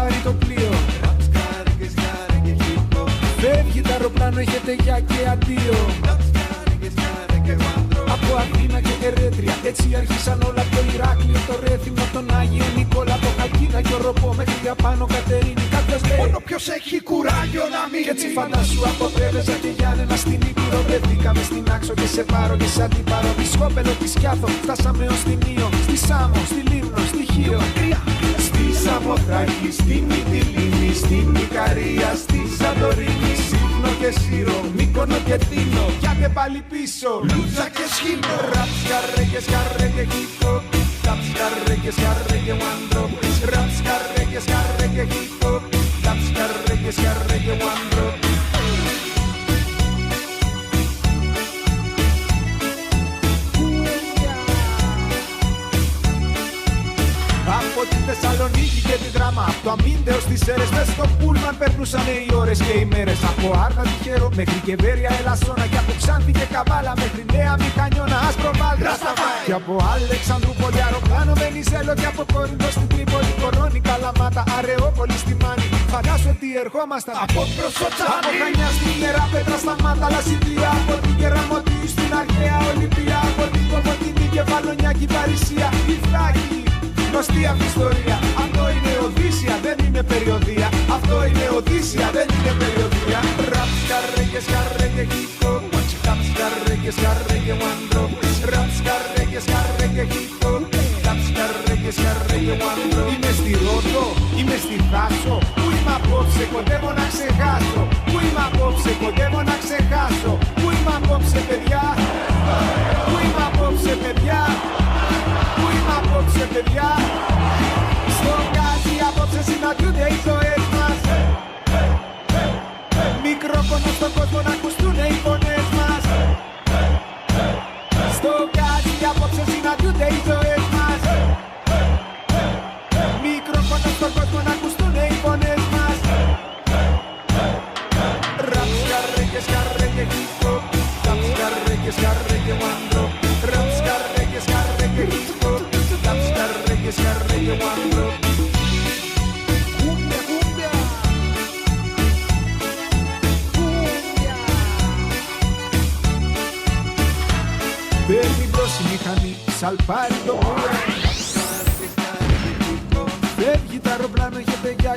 πάρει το πλοίο. Φεύγει το αεροπλάνο, έχετε γεια και αντίο. Από Αθήνα και Ερέτρια, έτσι άρχισαν όλα. Το Ηράκλειο, το Ρέθυμνο, τον Άγιο Νικόλα, το Χαλκίνα και ο Ροπό μέχρι απάνω Κατερίνη. Κάποιος λέει μόνο ποιος έχει κουράγιο να μείνει. Κι έτσι φαντάσου από Πρέβεζα και Γιάννενα στην Ήπειρο. Βρεθήκαμε στην Άξο και σε πάρω και σαν την πάρω. Τη Σκόπελο, τη Σκιάθο, φτάσαμε ως την Ήο. Στη Σάμο, στη Λίμνο, στη Χίο. Στη Σαμοθράκη, στη Μυτιλήνη, στην Ικαρία, στη Σαντορίνη. Σύφνο και Σύρο, Μύκονο και Τίνο. Πιάτε πάλι πίσω, Λούτσα και Σχήνο. Ραψ, καρέ και σκαρέ και χιτό. Ραψ, καρέ και σκαρέ και βάντρο. Ραψ, καρέ και σκαρέ και χιτό. Ραψ, καρέ και σκαρέ και βάντρο. Από τη Θεσσαλονίκη και τη Δράμα, από το Αμύντεο στις Σέρες, μες στο Πούλμαν περνούσαν οι ώρες και οι μέρες. Από Άρτα Τυχερό μέχρι και Βέρεια Ελασσόνα, και από Ξάνθη και Καβάλα μέχρι Νέα Μηχανιώνα, Άσπρο Βάλτρα, και από Αλεξανδρούπολη αεροπλάνο Βενιζέλο, και από Κόρινθο στην Τρίπολη, Κορώνη, Καλαμάτα, Αρεόπολη στη Μάνη. Φαντάσου ότι ερχόμασταν από Προσοτσάνη, από Χανιά στην Ιερά Πέτρα, στα Μάνταλα Σιδία, από την Κεραμωτή στην Αρχαία Ολυμπία, από την Κομωτινή και Βαλονιάκη Παρισία, η Θράκη. Γνωστή αυτή ιστορία. Αυτό είναι Οδύσσια, δεν είναι περιοδία. Αυτό είναι Οδύσσια, δεν είναι περιοδία. Ραψ, καρέ και σκαρέ και χιτό. Ραψ, καρέ και σκαρέ και βάντρο. Ραψ, καρέ και σκαρέ και χιτό. Ραψ, καρέ και σκαρέ και βάντρο. Είμαι στη Ρόδο, είμαι στη Θάσο. Πού είμαι απόψε, κοντεύω να ξεχάσω. Πού είμαι απόψε, κοντεύω να ξεχάσω. Πού είμαι απόψε, παιδιά. Πού είμαι απόψε, παιδιά. Πού είμαι απόψε, παιδιά. Στο Γκάζι απόψε συναντιούνται οι ζωές μας. Μικρόφωνο στον κόσμο να ακουστούνε οι φωνές μας. Στο Γκάζι απόψε συναντιούνται οι ζωές μας. Μικρόφωνο στον κόσμο να ακουστούνε οι φωνές μας. Ραψ, καρέ και σκαρέ και χιτό. Ραψ, καρέ και σκαρέ και βάντρο. Ραψ, καρέ και σκαρέ και χιτό. Ραψ, καρέ και σκαρέ και βάντρο. Κούμπια, κούμπια. Κούμπια. Παίρνει μπρος η μηχανή, σαλπάρει το πουλί. Φεύγει το αεροπλάνο, έχετε γεια